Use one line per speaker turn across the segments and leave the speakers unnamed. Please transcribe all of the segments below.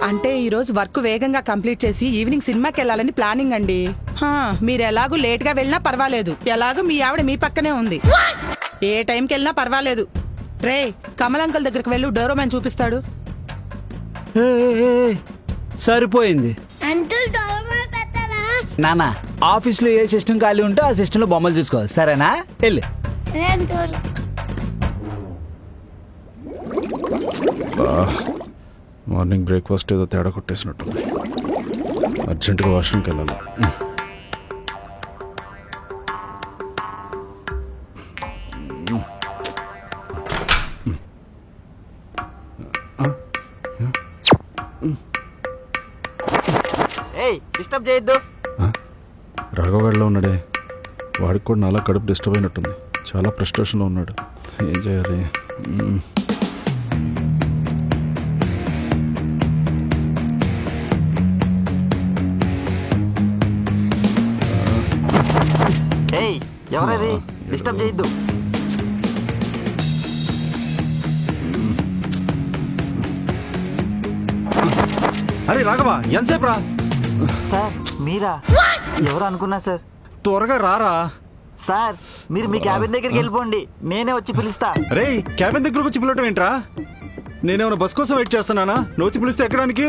అంటే ఈ రోజు వర్క్ వేగంగా కంప్లీట్ చేసి ఈవినింగ్ సినిమాకి వెళ్ళాలని ప్లానింగ్ అండి. మీరు ఎలాగూ లేట్ గా వెళ్ళినా పర్వాలేదు, ఎలాగూ మీ ఆవిడ మీ పక్కనే ఉంది. ఏ టైంకి వెళ్ళినా పర్వాలేదు. రే, కమల్ అంకుల్ దగ్గరికి వెళ్ళు, డోరోమ్యాన్ చూపిస్తాడు.
సరిపోయింది నానా. ఆఫీస్లో ఏ సిస్టమ్ ఖాళీ ఉంటే ఆ సిస్టంలో బొమ్మలు చూసుకోవాలి, సరేనా? వెళ్ళి
మార్నింగ్ బ్రేక్ఫాస్ట్ ఏదో తేడా కొట్టేసినట్టుంది. అర్జెంటుగా వాష్రూమ్కి వెళ్ళాలి.
డిస్టర్బ్ చేయొద్దు.
రాఘవగాడిలో ఉన్నాడే, వాడికి కూడా నాలా కడుపు డిస్టర్బ్ అయినట్టుంది. చాలా ఫ్రస్ట్రేషన్లో ఉన్నాడు. ఏం చేయాలి?
ఎవరది? డిస్టర్బ్ చేయొద్దు.
అరే రాఘవ, ఎంతసేపు రా?
సార్ మీరా? ఎవరు అనుకున్నా సార్.
త్వరగా రారా.
సార్ మీరు మీ క్యాబిన్ దగ్గరికి వెళ్ళిపోండి, నేనే వచ్చి పిలుస్తా.
రే, క్యాబిన్ దగ్గరకు వచ్చి పిలవటం ఏంట్రా? నేనేమైనా బస్ కోసం వెయిట్ చేస్తున్నానా? నువ్వు వచ్చి పిలిస్తే ఎక్కడానికి?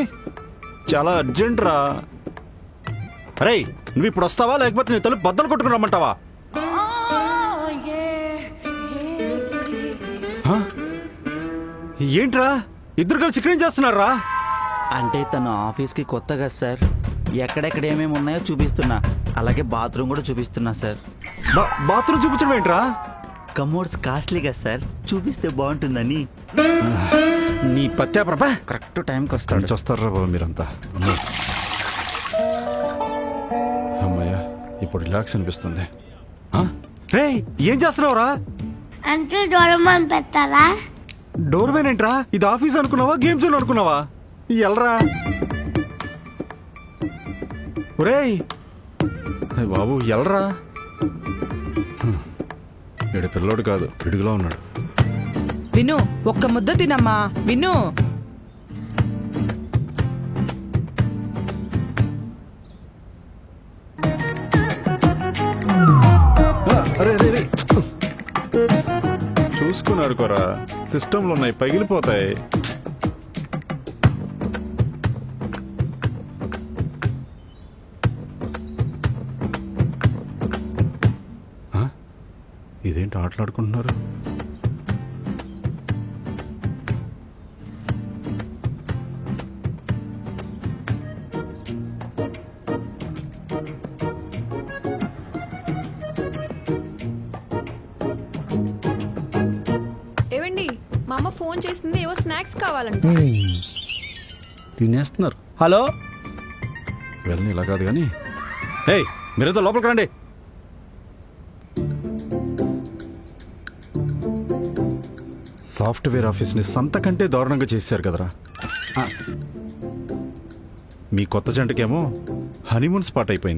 చాలా అర్జెంట్ రా. అరే, నువ్వు ఇప్పుడు వస్తావా లేకపోతే నీ తలుపు బద్దలు కొట్టుకుని రమ్మంటావా? ఏంట్రా ఇద్దరు కలిసి ఇక్కడేం చేస్తున్నారా?
అంటే తను ఆఫీస్కి కొత్త కదా సార్, ఎక్కడెక్కడ ఏమేమి ఉన్నాయో చూపిస్తున్నా, అలాగే బాత్రూమ్ కూడా చూపిస్తున్నా సార్.
బాత్రూమ్ చూపించడం ఏంట్రా?
కమోడ్స్ కాస్ట్లీ కదా సార్, చూపిస్తే బాగుంటుందని.
నీ పత్యాప్రభ
కరెక్ట్ టైంకి వస్తాడు.
చూస్తారా బాబు మీరంతా? అమ్మయ్యా, ఇప్పుడు రిలాక్స్ అనిపిస్తుంది. రే, ఏం చేస్తున్నావురా?
అంటే డోరేమాన్ పెట్టాలా?
డోర్మేన్ ఏంట్రా? ఇది ఆఫీస్ అనుకున్నావా, గేమ్ జోన్ అనుకున్నావా? ఎల్రా ఒరేయ్ బాబు, ఎల్రా. ఏడు పిల్లోడు కాదు, పిడుగులో ఉన్నాడు.
విను, ఒక్క ముద్ద తినమ్మా. విను,
అరే అరే, చూసుకుని ఆడుకోరా. సిస్టంలు ఉన్నాయి, పగిలిపోతాయి. ఇదేంటి ఆటలాడుకుంటున్నారు?
ఏవండి, మా అమ్మ ఫోన్ చేసింది, ఏవో స్నాక్స్ కావాలంట.
తినేస్తున్నారు.
హలో,
వెళ్ళని ఇలా కాదు కానీ. ఏయ్, మీరేదో లోపలికి రండి. సాఫ్ట్వేర్ ఆఫీస్ని సంతకంటే దారుణంగా చేశారు కదరా. మీ కొత్త జంటకేమో హనీమూన్ స్పాట్ అయిపోయింది.